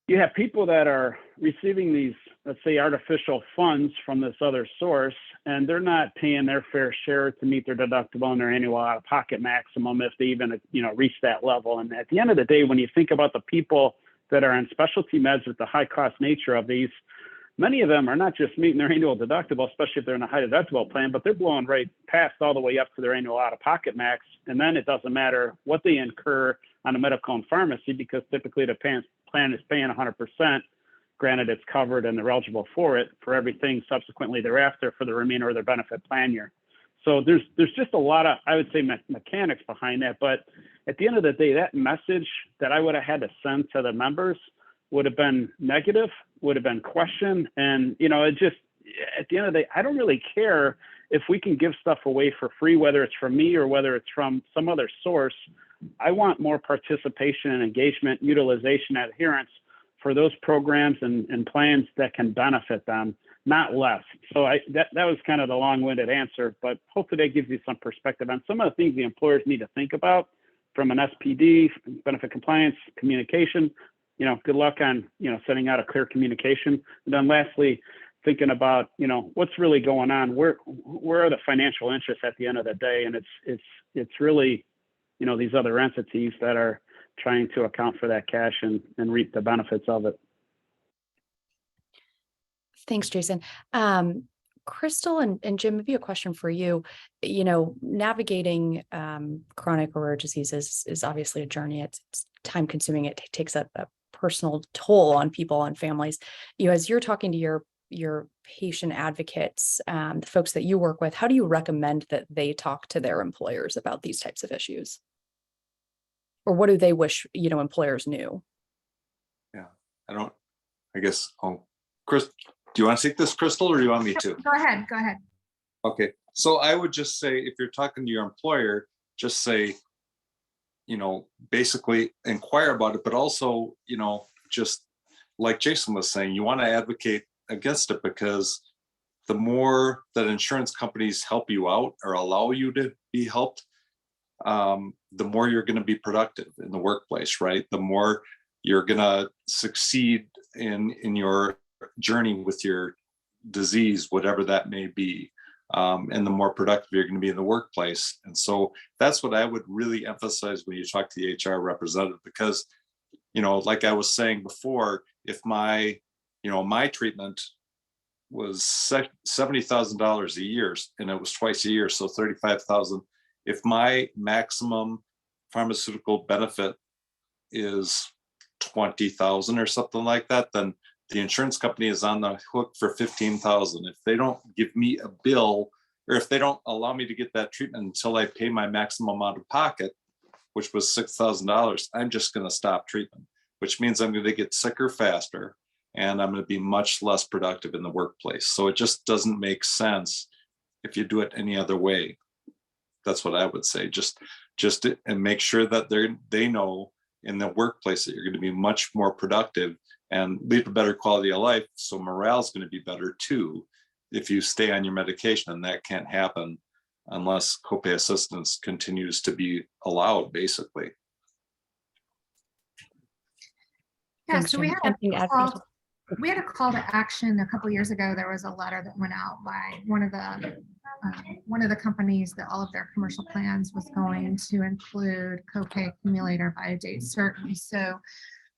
you have people that are receiving these, let's say, artificial funds from this other source, and they're not paying their fair share to meet their deductible and their annual out-of-pocket maximum if they even, reach that level. And at the end of the day, when you think about the people that are on specialty meds with the high-cost nature of these, many of them are not just meeting their annual deductible, especially if they're in a high deductible plan, but they're blowing right past all the way up to their annual out-of-pocket max. And then it doesn't matter what they incur on a medical and pharmacy, because typically the plan is paying 100%. Granted, it's covered and they're eligible for it for everything subsequently thereafter for the remainder of their benefit plan year. So there's just a lot of, I would say, mechanics behind that. But at the end of the day, that message that I would have had to send to the members would have been negative, would have been questioned. And, it just, at the end of the day, I don't really care if we can give stuff away for free, whether it's from me or whether it's from some other source. I want more participation and engagement, utilization, adherence for those programs and plans that can benefit them, not less. So that was kind of the long-winded answer, but hopefully that gives you some perspective on some of the things the employers need to think about from an SPD, benefit compliance, communication. Good luck on, sending out a clear communication. And then lastly, thinking about, what's really going on, where are the financial interests at the end of the day? And it's really, these other entities that are trying to account for that cash and reap the benefits of it. Thanks, Jason. Crystal and Jim, maybe a question for you. Navigating chronic or rare diseases is obviously a journey. It's time consuming. It takes a personal toll on people, on families. As you're talking to your patient advocates, the folks that you work with, how do you recommend that they talk to their employers about these types of issues? Or what do they wish, employers knew? Yeah, Chris, do you want to take this, Crystal, or do you want me to? Go ahead. Okay, so I would just say, if you're talking to your employer, just say, basically inquire about it, but also, just like Jason was saying, you want to advocate against it, because the more that insurance companies help you out or allow you to be helped, the more you're going to be productive in the workplace, right? The more you're going to succeed in your journey with your disease, whatever that may be. And the more productive you're going to be in the workplace. And so that's what I would really emphasize when you talk to the HR representative, because, like I was saying before, if my treatment was $70,000 a year and it was twice a year, so $35,000. If my maximum pharmaceutical benefit is $20,000 or something like that, then the insurance company is on the hook for $15,000. If they don't give me a bill, or if they don't allow me to get that treatment until I pay my maximum out of pocket, which was $6,000, I'm just going to stop treatment, which means I'm going to get sicker faster, and I'm going to be much less productive in the workplace. So it just doesn't make sense if you do it any other way. That's what I would say. Just and make sure that they know in the workplace that you're going to be much more productive and lead a better quality of life. So morale is going to be better too if you stay on your medication, and that can't happen unless copay assistance continues to be allowed, basically. Yeah, Thanks, so Jim. Anything to add, Crystal? we had a call to action a couple years ago. There was a letter that went out by one of the companies that all of their commercial plans was going to include copay accumulator by a date certain. So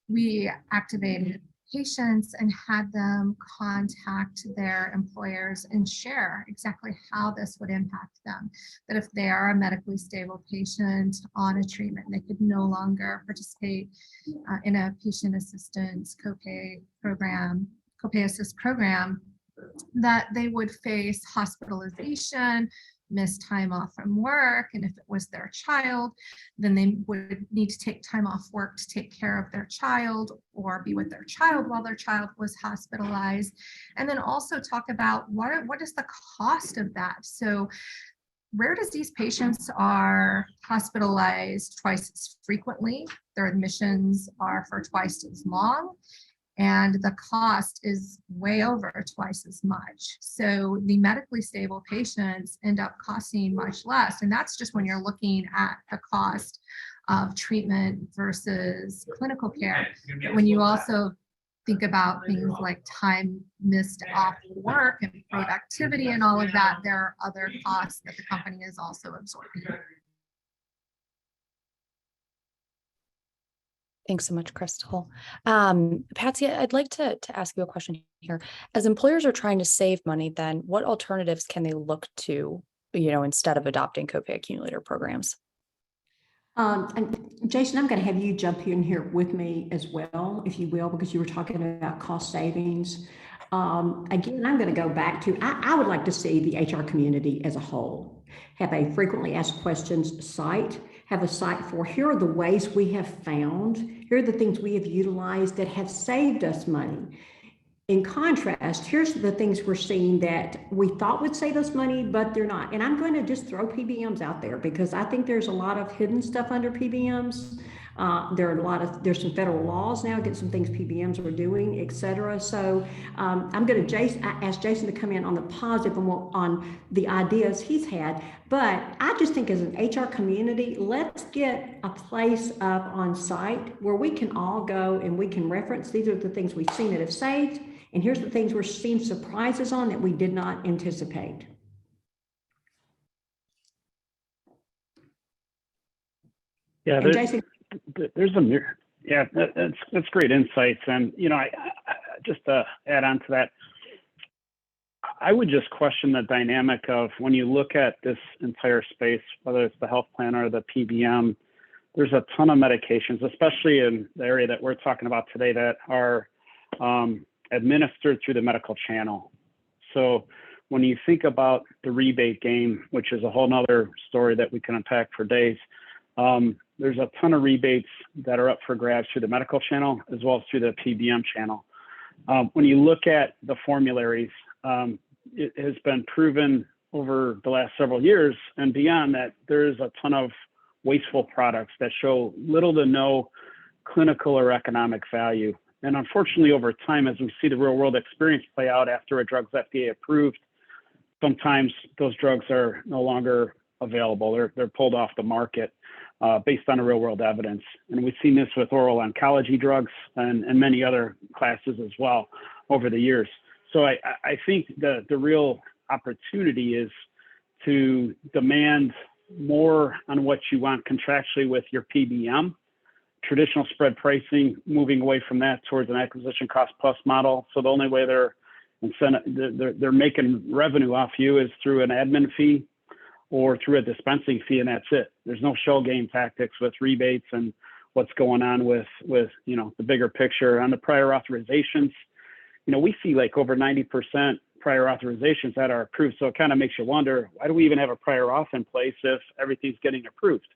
we activated patients and had them contact their employers and share exactly how this would impact them. That if they are a medically stable patient on a treatment, they could no longer participate in a patient assistance copay assist program, that they would face hospitalization, miss time off from work, and if it was their child, then they would need to take time off work to take care of their child or be with their child while their child was hospitalized. And then also talk about what is the cost of that. So rare disease patients are hospitalized twice as frequently. Their admissions are for twice as long, and the cost is way over twice as much. So the medically stable patients end up costing much less. And that's just when you're looking at the cost of treatment versus clinical care. But when you also think about things like time missed off work and productivity and all of that, there are other costs that the company is also absorbing. Thanks so much, Crystal. Patsy, I'd like to ask you a question here. As employers are trying to save money, then what alternatives can they look to, instead of adopting copay accumulator programs? And Jason, I'm going to have you jump in here with me as well, if you will, because you were talking about cost savings. Again, I'm going to go back to, I would like to see the HR community as a whole have a frequently asked questions site, have a site for here are the ways we have found, here are the things we have utilized that have saved us money. In contrast, here's the things we're seeing that we thought would save us money, but they're not. And I'm going to just throw PBMs out there because I think there's a lot of hidden stuff under PBMs. There's some federal laws now against some things PBMs are doing, et cetera. So I'm going to ask Jason to come in on the positive on the ideas he's had. But I just think as an HR community, let's get a place up on site where we can all go and we can reference, these are the things we've seen that have saved. And here's the things we're seeing surprises on that we did not anticipate. Yeah, Jason, there's a mirror. Yeah, that's great insights. And, I just to add on to that, I would just question the dynamic of when you look at this entire space, whether it's the health plan or the PBM, there's a ton of medications, especially in the area that we're talking about today, that are administered through the medical channel. So when you think about the rebate game, which is a whole nother story that we can unpack for days, there's a ton of rebates that are up for grabs through the medical channel as well as through the PBM channel. When you look at the formularies, it has been proven over the last several years and beyond that there is a ton of wasteful products that show little to no clinical or economic value. And unfortunately, over time, as we see the real world experience play out after a drug's FDA approved, sometimes those drugs are no longer available. They're pulled off the market based on the real world evidence. And we've seen this with oral oncology drugs and many other classes as well over the years. So I think the real opportunity is to demand more on what you want contractually with your PBM, traditional spread pricing, moving away from that towards an acquisition cost plus model. So the only way they're making revenue off you is through an admin fee or through a dispensing fee, and that's it. There's no shell game tactics with rebates and what's going on with the bigger picture. On the prior authorizations, we see like over 90% prior authorizations that are approved. So it kind of makes you wonder, why do we even have a prior auth in place if everything's getting approved?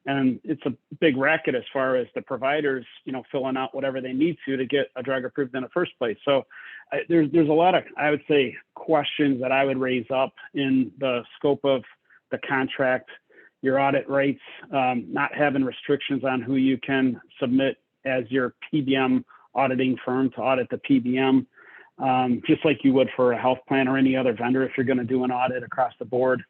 And it's a big racket as far as the providers, filling out whatever they need to get a drug approved in the first place. So there's a lot of, I would say, questions that I would raise up in the scope of the contract, your audit rates, not having restrictions on who you can submit as your PBM auditing firm to audit the PBM, just like you would for a health plan or any other vendor if you're going to do an audit across the board.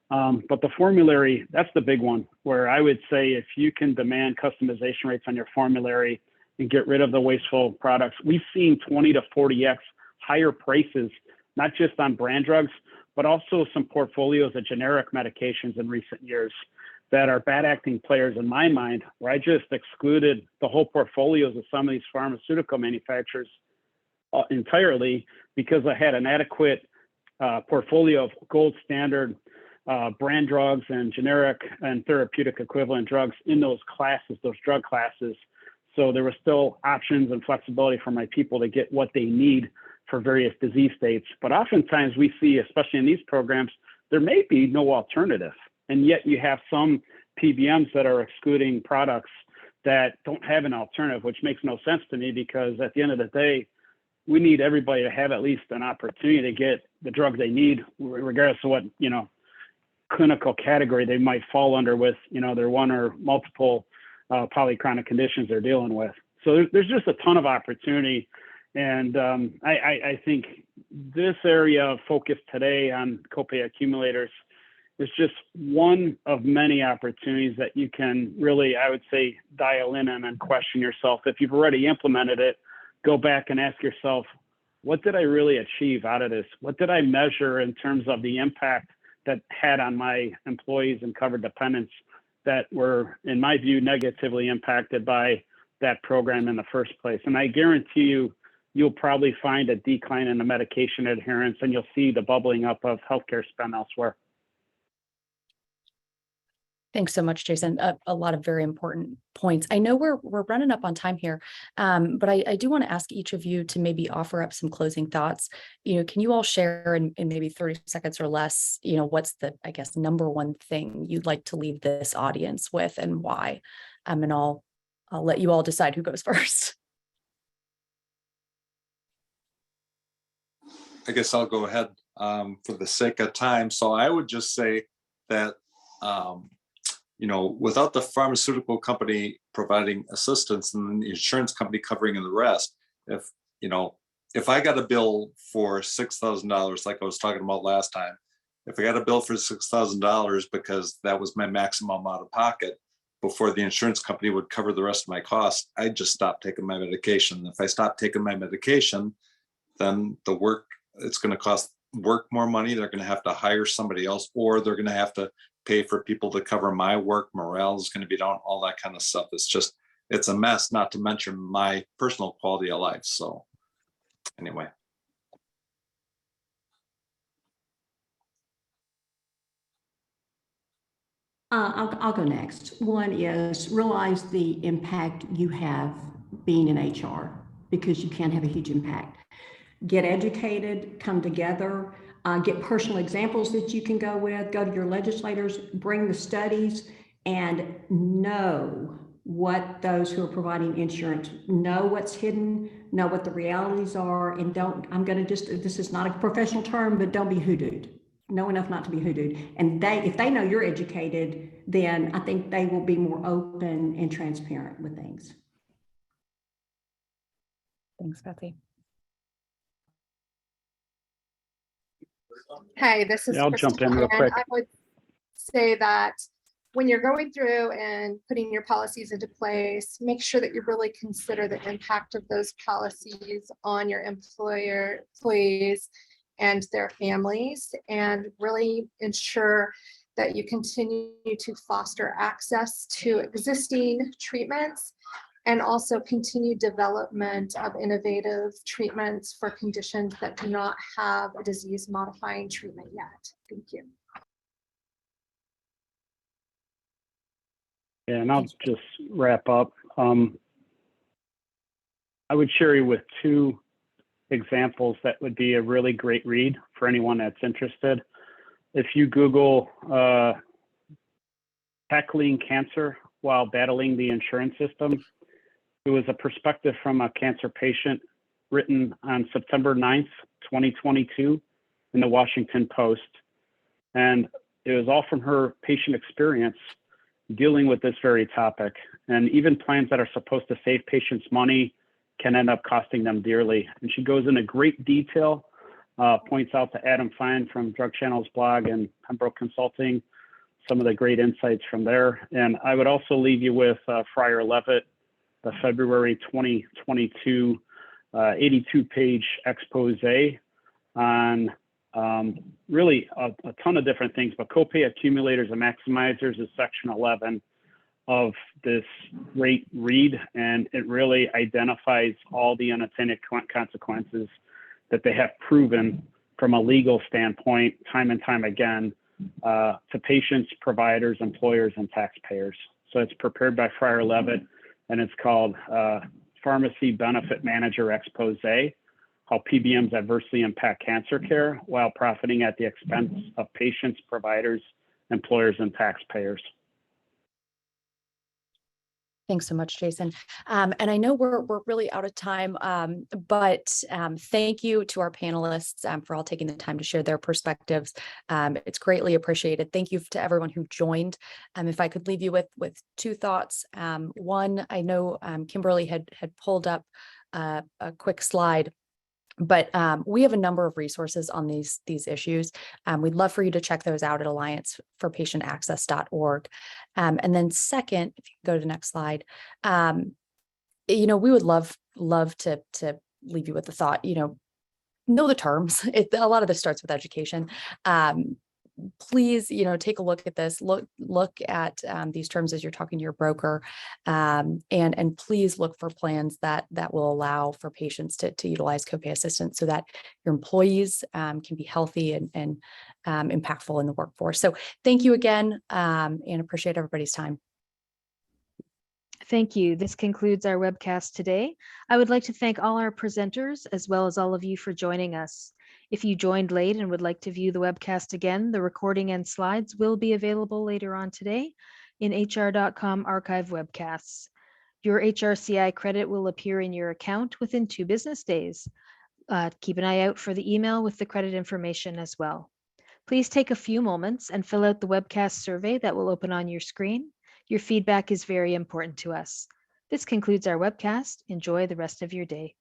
But the formulary, that's the big one, where I would say if you can demand customization rates on your formulary and get rid of the wasteful products, we've seen 20 to 40x higher prices, not just on brand drugs, but also some portfolios of generic medications in recent years that are bad acting players in my mind, where I just excluded the whole portfolios of some of these pharmaceutical manufacturers entirely because I had an adequate portfolio of gold standard brand drugs and generic and therapeutic equivalent drugs in those classes, those drug classes. So there were still options and flexibility for my people to get what they need for various disease states. But oftentimes we see, especially in these programs, there may be no alternative. And yet you have some PBMs that are excluding products that don't have an alternative, which makes no sense to me because at the end of the day, we need everybody to have at least an opportunity to get the drug they need, regardless of what, clinical category they might fall under with, their one or multiple polychronic conditions they're dealing with. So there's just a ton of opportunity. And I think this area of focus today on copay accumulators is just one of many opportunities that you can really, I would say, dial in and question yourself. If you've already implemented it, go back and ask yourself, what did I really achieve out of this? What did I measure in terms of the impact that had on my employees and covered dependents that were, in my view, negatively impacted by that program in the first place? And I guarantee you, you'll probably find a decline in the medication adherence and you'll see the bubbling up of healthcare spend elsewhere. Thanks so much, Jason. A lot of very important points. I know we're running up on time here, but I do want to ask each of you to maybe offer up some closing thoughts. Can you all share in maybe 30 seconds or less, what's the, I guess, number one thing you'd like to leave this audience with and why? And I'll let you all decide who goes first. I guess I'll go ahead for the sake of time. So I would just say that, without the pharmaceutical company providing assistance and the insurance company covering the rest, if I got a bill for $6,000, like I was talking about last time, if I got a bill for $6,000 because that was my maximum out of pocket before the insurance company would cover the rest of my costs, I'd just stop taking my medication. If I stop taking my medication, then it's going to cost work more money. They're going to have to hire somebody else, or they're going to have to pay for people to cover my work. Morale is going to be down, all that kind of stuff. It's a mess, not to mention my personal quality of life. So anyway. I'll go next. One is realize the impact you have being in HR, because you can have a huge impact. Get educated, come together, get personal examples that you can go with, go to your legislators, bring the studies, and know what those who are providing insurance, know what's hidden, know what the realities are, and this is not a professional term, but don't be hoodooed. know enough not to be hoodooed. And if they know you're educated, then I think they will be more open and transparent with things. Thanks, Betsy. Hey, this is Yeah, I'll jump in Christina, real and quick. I would say that when you're going through and putting your policies into place, make sure that you really consider the impact of those policies on your employees and their families, and really ensure that you continue to foster access to existing treatments and also continued development of innovative treatments for conditions that do not have a disease-modifying treatment yet. Thank you. Yeah, and I'll just wrap up. I would share you with two examples that would be a really great read for anyone that's interested. If you Google tackling cancer while battling the insurance system, it was a perspective from a cancer patient written on September 9th, 2022 in the Washington Post. And it was all from her patient experience dealing with this very topic. And even plans that are supposed to save patients money can end up costing them dearly. And she goes into great detail, points out to Adam Fine from Drug Channel's blog and Pembroke Consulting, some of the great insights from there. And I would also leave you with Friar Levitt, the February 2022 82-page expose on really a ton of different things, but copay accumulators and maximizers is section 11 of this great read, and it really identifies all the unintended consequences that they have proven from a legal standpoint time and time again to patients, providers, employers, and taxpayers. So it's prepared by Friar Levitt, and it's called Pharmacy Benefit Manager Expose: How PBMs Adversely Impact Cancer Care While Profiting at the Expense of Patients, Providers, Employers, and Taxpayers. Thanks so much, Jason. And I know we're really out of time, but thank you to our panelists for all taking the time to share their perspectives. It's greatly appreciated. Thank you to everyone who joined. If I could leave you with two thoughts. One, I know Kimberly had pulled up a quick slide, but we have a number of resources on these issues. We'd love for you to check those out at allianceforpatientaccess.org. And then second, if you can go to the next slide, we would love to leave you with the thought, know the terms. A lot of this starts with education. Please, take a look at this, look at these terms as you're talking to your broker, and please look for plans that will allow for patients to utilize copay assistance so that your employees can be healthy and impactful in the workforce. So thank you again, and appreciate everybody's time. Thank you. This concludes our webcast today. I would like to thank all our presenters as well as all of you for joining us. If you joined late and would like to view the webcast again, the recording and slides will be available later on today in hr.com archive webcasts. Your HRCI credit will appear in your account within 2 business days. Keep an eye out for the email with the credit information as well. Please take a few moments and fill out the webcast survey that will open on your screen. Your feedback is very important to us. This concludes our webcast. Enjoy the rest of your day.